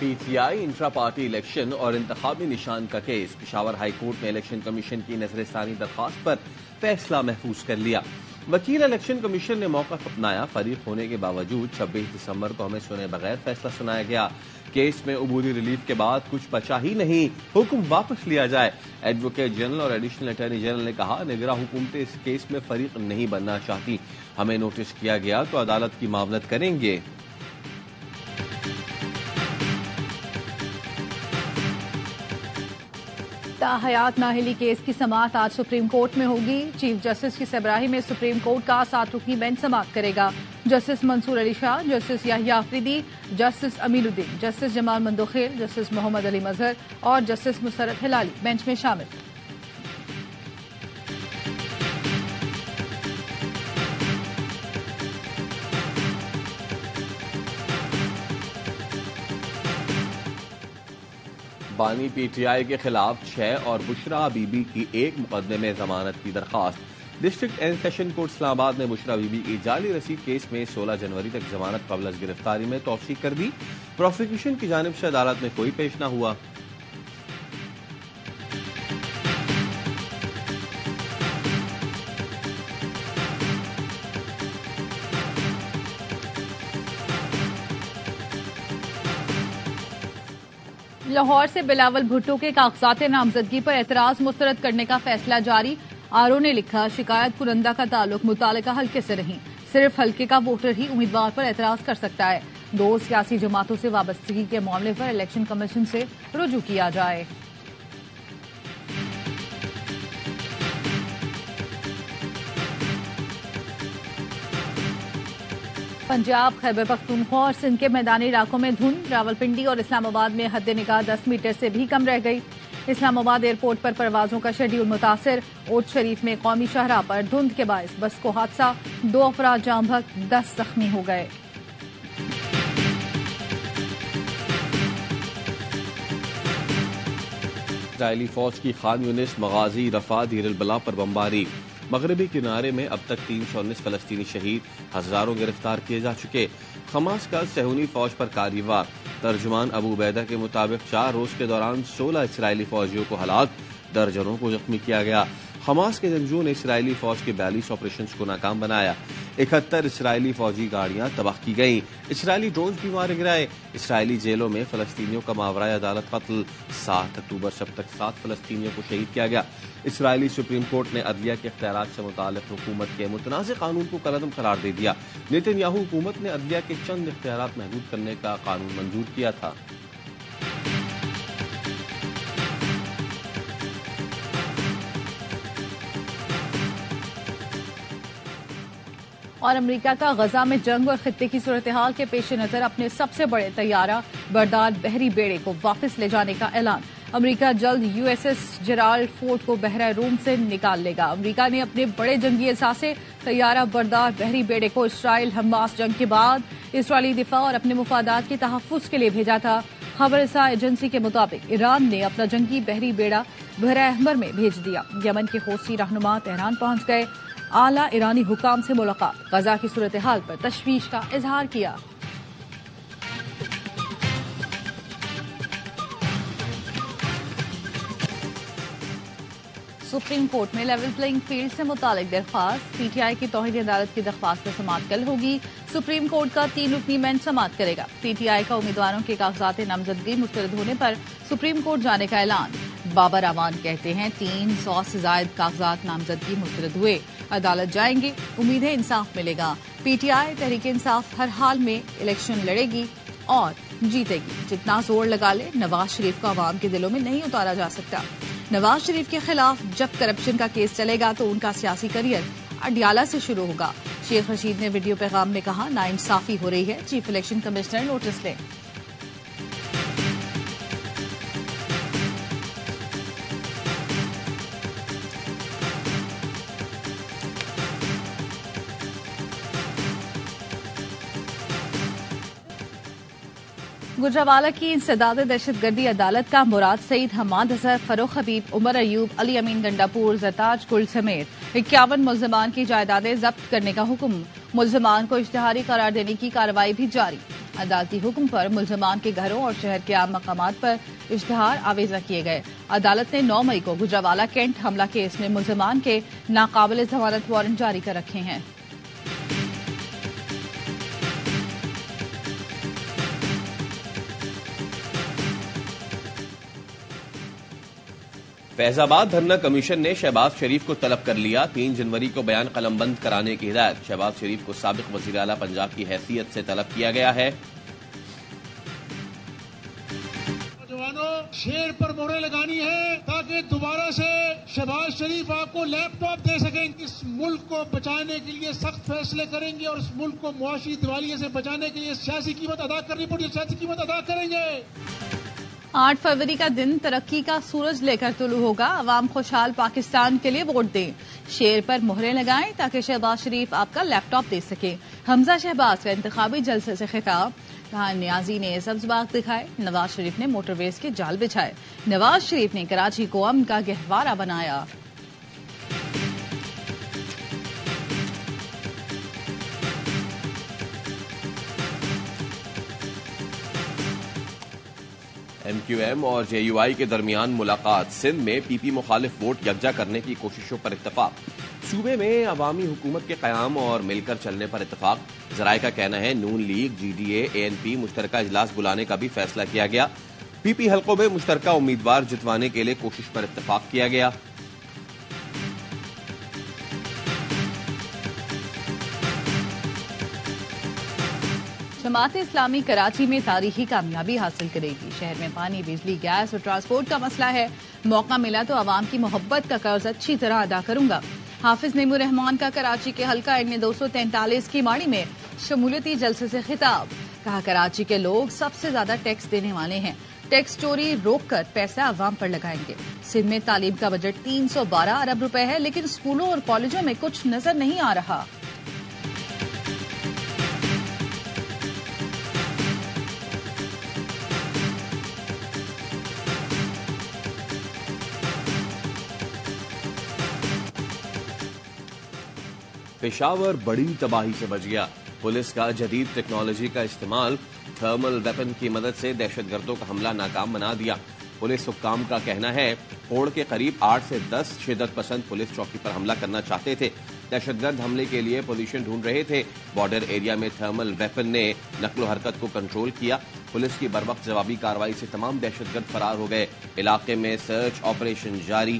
P T I intra party election اور انتخابی نشان کا کیس پشاور ہائی کورٹ میں الیکشن کمیشن کی نظر ثانی درخواست پر فیصلہ محفوظ کر لیا۔ وکیل الیکشن کمیشن نے موقف اپنایا، فریق ہونے کے باوجود 26 دسمبر کو ہمیں سنے بغیر فیصلہ سنایا گیا۔ کیس میں عبوری ریلیف کے بعد کچھ بچا ہی نہیں، حکم واپس لیا جائے۔ ایڈوکیٹ جنرل اور ایڈیشنل اٹارنی جنرل نے کہا، نگراں حکومتیں اس کیس میں فریق نہیں بننا چاہتی، ہمیں نوٹس کیا گیا تو عدالت کی معاونت کریں گے۔ تاحیات نااہلی کیس کی سماعت آج سپریم کورٹ میں ہوگی۔ چیف جسٹس کی سربراہی میں سپریم کورٹ کا 7 رکنی بینچ سماعت کرے گا۔ جسٹس منصور علی شاہ، جسٹس یحییٰ آفریدی، جسٹس امین الدین، جسٹس جمال مندوخیل، جسٹس محمد علی مظہر اور جسٹس مسرت ہلالی بینچ میں شامل۔ بانی پی ٹی آئی کے خلاف 6 اور بشرا بی بی کی 1 مقدمے میں ضمانت کی درخواست۔ ڈسٹرکٹ اینڈ سیشن کورٹ اسلام آباد نے بشرا بی بی کی جعلی رسید کیس میں 16 جنوری تک ضمانت قبل از گرفتاری میں توسیع کر دی۔ پروسیکیوشن کی جانب سے عدالت میں کوئی پیش نہ ہوا۔ لاہور سے بلاول بھٹو کے کاغذات نامزدگی پر اعتراض مسترد کرنے کا فیصلہ جاری۔ آر او نے لکھا، شکایت کنندہ کا تعلق متعلقہ حلقے سے نہیں، صرف حلقے کا ووٹر ہی امیدوار پر اعتراض کر سکتا ہے۔ 2 سیاسی جماعتوں سے وابستگی کے معاملے پر الیکشن کمیشن سے رجوع کیا جائے۔ پنجاب، خیبر پختونخوا اور سندھ کے میدانی علاقوں میں دھند، راولپنڈی اور اسلام آباد میں حد نگاہ 10 میٹر سے بھی کم رہ گئی۔ اسلام آباد ایئرپورٹ پر پروازوں کا شیڈول متاثر، اوٹ شریف میں قومی شاہراہ پر دھند کے باعث بس کو حادثہ، 2 افراد جاں بحق، 10 زخمی ہو گئے۔ اسرائیلی فوج کی خان یونس، مغازی، رفح، دیر البلح پر بمباری۔ مغربی کنارے میں اب تک 319 فلسطینی شہید، ہزاروں گرفتار کیے جا چکے۔ حماس کا صہیونی فوج پر کاری وار۔ ترجمان ابو عبیدہ کے مطابق 4 روز کے دوران 16 اسرائیلی فوجیوں کو ہلاک، درجنوں کو زخمی کیا گیا۔ حماس کے جنگجوؤں نے اسرائیلی فوج کے 42 آپریشنز کو ناکام بنایا۔ 71 اسرائیلی فوجی گاڑیاں تباہ کی گئیں۔ اسرائیلی ڈرونز بھی مارے گرائے۔ اسرائیلی جیلوں میں فلسطینیوں کا ماورائے عدالت قتل۔ 7 اکتوبر سے اب تک 7 فلسطینیوں کو شہید کیا گیا۔ اسرائیلی سپریم کورٹ نے عدلیہ کے اختیارات سے متعلق حکومت کے متنازع قانون کو کالعدم قرار دے دیا۔ نیتن یاہو حکومت نے عدلیہ کے چند اختیارات محدود کرنے کا قانون منظور کیا تھا۔ اور امریکہ کا غزہ میں جنگ اور خطے کی صورتحال کے پیش نظر اپنے سب سے بڑے طیارہ بردار بحری بیڑے کو واپس لے جانے کا اعلان۔ امریکہ جلد U S S Gerald Ford کو بحرہ روم سے نکال لے گا۔ امریکہ نے اپنے بڑے جنگی اثاثے طیارہ بردار بحری بیڑے کو اسرائیل حماس جنگ کے بعد اسرائیلی دفاع اور اپنے مفادات کے تحفظ کے لیے بھیجا تھا۔ خبر رساں ایجنسی کے مطابق ایران نے اپنا جنگی بحری بیڑا بحیرہ احمر میں بھیج دیا۔ یمن کے حوثی رہنما تہران پہنچ گئے۔ اعلیٰ ایرانی حکام سے ملاقات، غزہ کی صورتحال پر تشویش کا اظہار کیا۔ سپریم کورٹ میں لیول پلئنگ فیلڈ سے متعلق درخواست، پی ٹی آئی کی توحید عدالت کی درخواست پر سماعت کل ہوگی۔ سپریم کورٹ کا 3 رکنی بینچ سماعت کرے گا۔ پی ٹی آئی کا امیدواروں کے کاغذات نامزدگی مسترد ہونے پر سپریم کورٹ جانے کا اعلان۔ بابر اعوان کہتے ہیں 300 سے زائد کاغذات نامزدگی مسترد ہوئے، عدالت جائیں گے، امید ہے انصاف ملے گا۔ P T I Tehreek Insaf ہر حال میں الیکشن لڑے گی اور جیتے گی، جتنا زور لگا لے نواز شریف کو عوام کے دلوں میں نہیں اتارا جا سکتا۔ نواز شریف کے خلاف جب کرپشن کا کیس چلے گا تو ان کا سیاسی کریئر اڈیالہ سے شروع ہوگا۔ شیخ رشید نے ویڈیو پیغام میں کہا، ناانصافی ہو رہی ہے، چیف الیکشن کمشنر نوٹس لیں۔ گجرانوالہ کی انسداد دہشت گردی عدالت کا مراد سعید، حماد اظہر، فروخ حبیب، عمر ایوب، علی امین گنڈاپور، زرتاج گل سمیت 51 ملزمان کی جائیدادیں ضبط کرنے کا حکم۔ ملزمان کو اشتہاری قرار دینے کی کارروائی بھی جاری۔ عدالتی حکم پر ملزمان کے گھروں اور شہر کے عام مقامات پر اشتہار آویزہ کیے گئے۔ عدالت نے 9 مئی کو گجرانوالہ کینٹ حملہ کیس میں ملزمان کے ناقابل ضمانت وارنٹ جاری کر رکھے ہیں۔ فیض آباد دھرنا کمیشن نے شہباز شریف کو طلب کر لیا۔ 3 جنوری کو بیان قلم بند کرانے کی ہدایت۔ شہباز شریف کو سابق وزیر اعلیٰ پنجاب کی حیثیت سے طلب کیا گیا ہے۔ نوجوانوں، شیر پر مہریں لگانی ہے تاکہ دوبارہ سے شہباز شریف آپ کو لیپ ٹاپ دے سکیں۔ اس ملک کو بچانے کے لیے سخت فیصلے کریں گے اور اس ملک کو معاشی دیوالیے سے بچانے کے لیے سیاسی قیمت ادا کرنی پڑی، سیاسی قیمت ادا کریں گے۔ 8 فروری کا دن ترقی کا سورج لے کر طلوع ہوگا۔ عوام خوشحال پاکستان کے لیے ووٹ دیں، شیر پر مہریں لگائیں تاکہ شہباز شریف آپ کا لیپ ٹاپ دے سکیں۔ حمزہ شہباز کا انتخابی جلسے سے خطاب۔ کہا نیازی نے سبز باغ دکھائے، نواز شریف نے موٹر ویز کے جال بچھائے، نواز شریف نے کراچی کو امن کا گہوارہ بنایا۔ ایم کیو ایم اور جے یو آئی کے درمیان ملاقات۔ سندھ میں پی پی مخالف ووٹ یکجا کرنے کی کوششوں پر اتفاق۔ صوبے میں عوامی حکومت کے قیام اور مل کر چلنے پر اتفاق۔ ذرائع کا کہنا ہے Noon League, G D A N P مشترکہ اجلاس بلانے کا بھی فیصلہ کیا گیا۔ پی پی حلقوں میں مشترکہ امیدوار جتوانے کے لیے کوشش پر اتفاق کیا گیا۔ جماعت اسلامی کراچی میں تاریخی کامیابی حاصل کرے گی۔ شہر میں پانی، بجلی، گیس اور ٹرانسپورٹ کا مسئلہ ہے۔ موقع ملا تو عوام کی محبت کا قرض اچھی طرح ادا کروں گا۔ حافظ نعیم الرحمان کا کراچی کے حلقہ ان 243 کی ماڑی میں شمولیتی جلسے سے خطاب۔ کہا کراچی کے لوگ سب سے زیادہ ٹیکس دینے والے ہیں، ٹیکس چوری روک کر پیسہ عوام پر لگائیں گے۔ سندھ میں تعلیم کا بجٹ 312 ارب روپے ہے، لیکن اسکولوں اور کالجوں میں کچھ نظر نہیں آ رہا۔ پشاور بڑی تباہی سے بچ گیا۔ پولیس کا جدید ٹیکنالوجی کا استعمال تھرمل ویپن کی مدد سے دہشت گردوں کا حملہ ناکام بنا دیا۔ پولیس حکام کا کہنا ہے پوڑ کے قریب 8 سے 10 شدت پسند پولیس چوکی پر حملہ کرنا چاہتے تھے۔ دہشت گرد حملے کے لیے پوزیشن ڈھونڈ رہے تھے۔ بارڈر ایریا میں تھرمل ویپن نے نقل و حرکت کو کنٹرول کیا۔ پولیس کی بروقت جوابی کارروائی سے تمام دہشت گرد فرار ہو گئے۔ علاقے میں سرچ آپریشن جاری۔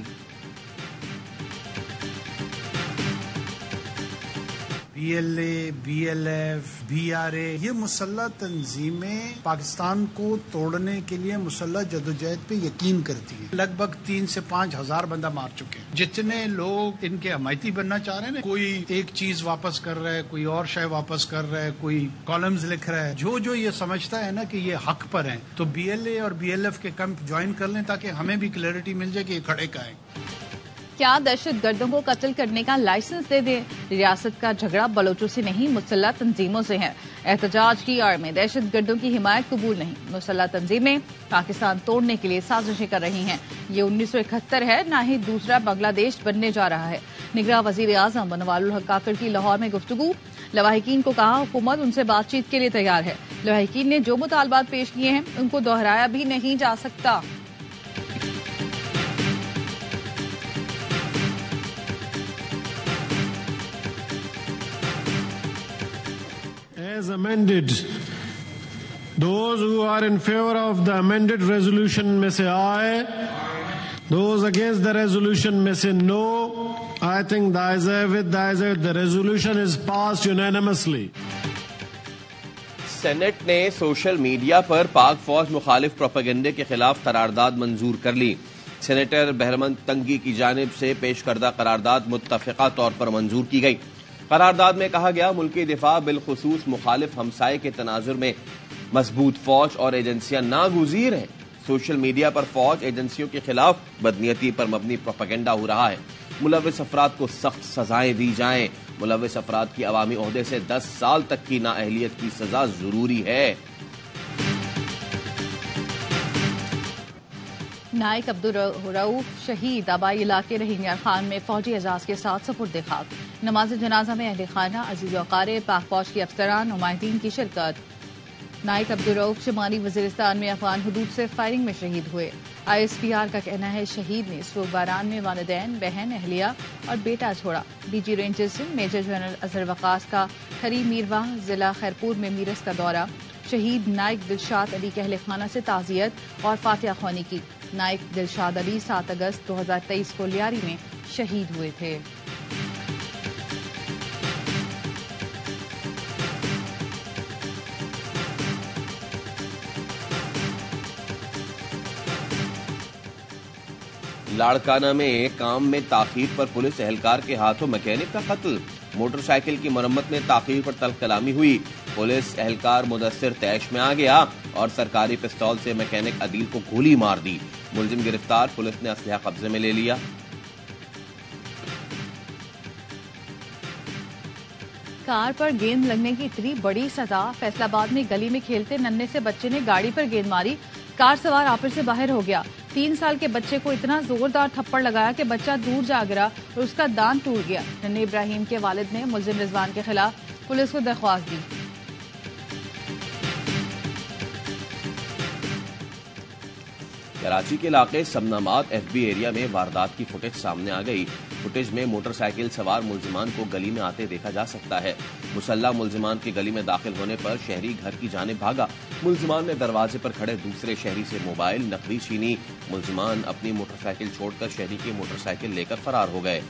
B L A, B L F, B R A, یہ مسلح تنظیمیں پاکستان کو توڑنے کے لیے مسلح جدوجہد پہ یقین کرتی ہیں۔ لگ بھگ 3 سے 5 ہزار بندہ مار چکے ہیں۔ جتنے لوگ ان کے حمایتی بننا چاہ رہے ہیں نا، کوئی ایک چیز واپس کر رہا ہے، کوئی اور شے واپس کر رہا ہے، کوئی کالمز لکھ رہا ہے، جو یہ سمجھتا ہے نا کہ یہ حق پر ہیں، تو بی ایل اے اور بی ایل ایف کے کیمپ جوائن کر لیں تاکہ ہمیں بھی کلیئرٹی مل جائے کہ یہ کھڑے کا ہے۔ کیا دہشت گردوں کو قتل کرنے کا لائسنس دے دیں؟ ریاست کا جھگڑا بلوچوں سے نہیں، مسلح تنظیموں سے ہے۔ احتجاج کی آڑ میں دہشت گردوں کی حمایت قبول نہیں۔ مسلح تنظیمیں پاکستان توڑنے کے لیے سازشیں کر رہی ہیں۔ یہ 1971 ہے، نہ ہی دوسرا بنگلہ دیش بننے جا رہا ہے۔ نگراں وزیر اعظم منوال الحق کاکڑ کی لاہور میں گفتگو۔ لواحقین کو کہا حکومت ان سے بات چیت کے لیے تیار ہے۔ لواحقین نے جو مطالبات پیش کیے ہیں ان کو دہرایا بھی نہیں جا سکتا۔ As amended, those who are in favor of the amended resolution may say aye. Those against the resolution may say no. I think the ayes have it. The resolution is passed unanimously. Senate نے social media پر پاک فوج مخالف پروپیگنڈے کے خلاف قرارداد منظور کر لی۔ سینیٹر بہرمند تنگی کی جانب سے پیش کردہ قرارداد متفقہ طور پر منظور کی گئی۔ قرارداد میں کہا گیا ملکی دفاع بالخصوص مخالف ہمسائے کے تناظر میں مضبوط فوج اور ایجنسیاں ناگزیر ہیں۔ سوشل میڈیا پر فوج ایجنسیوں کے خلاف بدنیتی پر مبنی پروپیگنڈا ہو رہا ہے۔ ملوث افراد کو سخت سزائیں دی جائیں۔ ملوث افراد کی عوامی عہدے سے 10 سال تک کی نااہلیت کی سزا ضروری ہے۔ نائک عبدالرؤف شہید آبائی علاقے رحیم خان میں فوجی اعزاز کے ساتھ سپرد خاک۔ نماز جنازہ میں اہل خانہ، عزیز و اقارب، پاک فوج کے افسران، نمائندین کی شرکت۔ نائک عبدالرؤف شمالی وزیرستان میں افغان حدود سے فائرنگ میں شہید ہوئے. ISPR کا کہنا ہے شہید نے سوگواران میں والدین، بہن، اہلیہ اور بیٹا چھوڑا. DG rangers major general Azhar Waqas کا کھری میرواہ ضلع خیرپور میں میرس کا دورہ. شہید نائک دلشاد علی کے اہل خانہ سے تعزیت اور فاتحہ خوانی کی. نائک دلشاد علی 7 اگست 2023 کو لیاری میں شہید ہوئے تھے. لاڑکانہ میں کام میں تاخیر پر پولیس اہلکار کے ہاتھوں میکینک کا قتل. موٹر سائیکل کی مرمت میں تاخیر پر تلخ کلامی ہوئی. پولیس اہلکار مدثر طیش میں آ گیا اور سرکاری پستول سے میکینک عدیل کو گولی مار دی. ملزم گرفتار، پولیس نے اسلحہ قبضے میں لے لیا. کار پر گیند لگنے کی اتنی بڑی سزا. فیصل آباد میں گلی میں کھیلتے ننھے سے بچے نے گاڑی پر گیند ماری. کار سوار آپر سے باہر ہو گیا. 3 سال کے بچے کو اتنا زوردار تھپڑ لگایا کہ بچہ دور جا گرا اور اس کا دانت ٹوٹ گیا. ننھے ابراہیم کے والد نے ملزم رضوان کے خلاف پولیس کو درخواست دی. کراچی کے علاقے سمنامات FB ایریا میں واردات کی فوٹیج سامنے آ گئی. فوٹیج میں موٹر سائیکل سوار ملزمان کو گلی میں آتے دیکھا جا سکتا ہے. مسلح ملزمان کے گلی میں داخل ہونے پر شہری گھر کی جانب بھاگا. ملزمان نے دروازے پر کھڑے دوسرے شہری سے موبائل نقدی چھینی. ملزمان اپنی موٹر سائیکل چھوڑ کر شہری کی موٹر سائیکل لے کر فرار ہو گئے.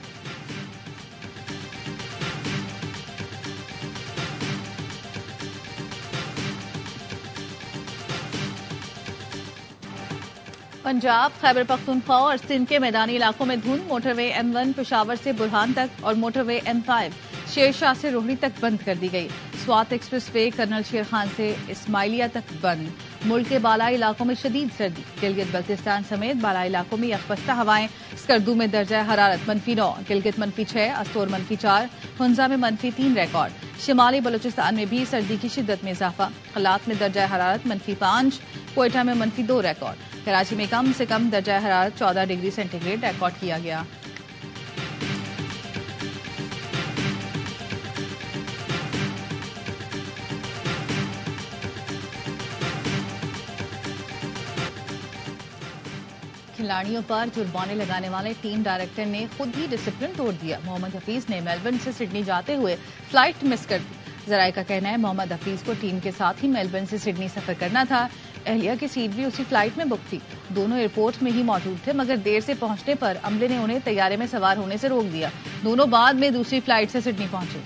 پنجاب، خیبر پختونخوا اور سندھ کے میدانی علاقوں میں دھند. موٹر وے M1 پشاور سے برہان تک اور موٹر وے M5 شیر شاہ سے روہڑی تک بند کر دی گئی. Swat express way colonel Sher Khan سے اسماعیلیہ تک بند. ملک کے بالائی علاقوں میں شدید سردی. گلگت بلتستان سمیت بالائی علاقوں میں یکبستہ ہوائیں. اسکردو میں درجہ حرارت -9، گلگت -6، استور -4، ہنزا میں -3 ریکارڈ. شمالی بلوچستان میں بھی سردی کی شدت میں اضافہ. قلات میں درجہ حرارت -5، کوئٹہ میں -2 ریکارڈ. کراچی میں کم سے کم درجہ حرارت 14 ڈگری سینٹی گریڈ ریکارڈ کیا گیا. کھلاڑیوں پر جرمانے لگانے والے ٹیم ڈائریکٹر نے خود ہی ڈسپلن توڑ دیا. محمد حفیظ نے میلبرن سے سڈنی جاتے ہوئے فلائٹ مس کر دی. ذرائع کا کہنا ہے محمد حفیظ کو ٹیم کے ساتھ ہی میلبرن سے سڈنی سفر کرنا تھا. اہلیہ کی سیٹ بھی اسی فلائٹ میں بک تھی. دونوں ایئرپورٹ میں ہی موجود تھے مگر دیر سے پہنچنے پر عملے نے انہیں طیارے میں سوار ہونے سے روک دیا. دونوں بعد میں دوسری فلائٹ سے سڈنی پہنچے.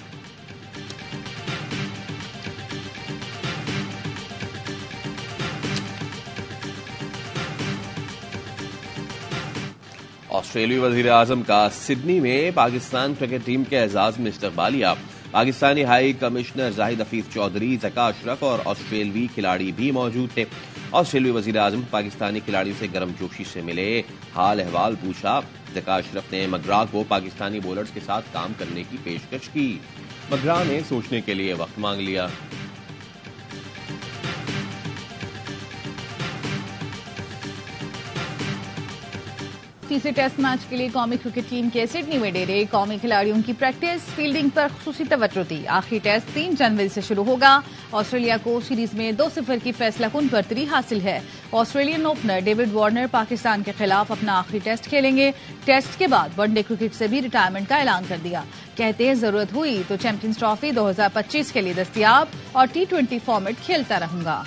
آسٹریلوی وزیر اعظم کا سڈنی میں پاکستان کرکٹ ٹیم کے اعزاز میں استقبالیہ. پاکستانی ہائی کمشنر زاہد حفیظ چودھری، ذکا اشرف اور آسٹریلوی کھلاڑی بھی موجود تھے. آسٹریلوی وزیر اعظم پاکستانی کھلاڑیوں سے گرم جوشی سے ملے، حال احوال پوچھا. ذکا اشرف نے مگرا کو پاکستانی بولرز کے ساتھ کام کرنے کی پیشکش کی. مگرا نے سوچنے کے لیے وقت مانگ لیا. تیسرے ٹیسٹ میچ کے لیے قومی کرکٹ ٹیم کے سڈنی میں ڈیرے. قومی کھلاڑیوں کی پریکٹس، فیلڈنگ پر خصوصی توجہ تھی. آخری ٹیسٹ 3 جنوری سے شروع ہوگا. آسٹریلیا کو سیریز میں 2-0 کی فیصلہ کن برتری حاصل ہے. Australian opener David Warner Pakistan کے خلاف اپنا آخری ٹیسٹ کھیلیں گے. ٹیسٹ کے بعد ون ڈے کرکٹ سے بھی ریٹائرمنٹ کا اعلان کر دیا. کہتے ہیں ضرورت ہوئی تو چیمپئنز ٹرافی 2025 کے لیے دستیاب اور T20 فارمیٹ کھیلتا رہوں گا.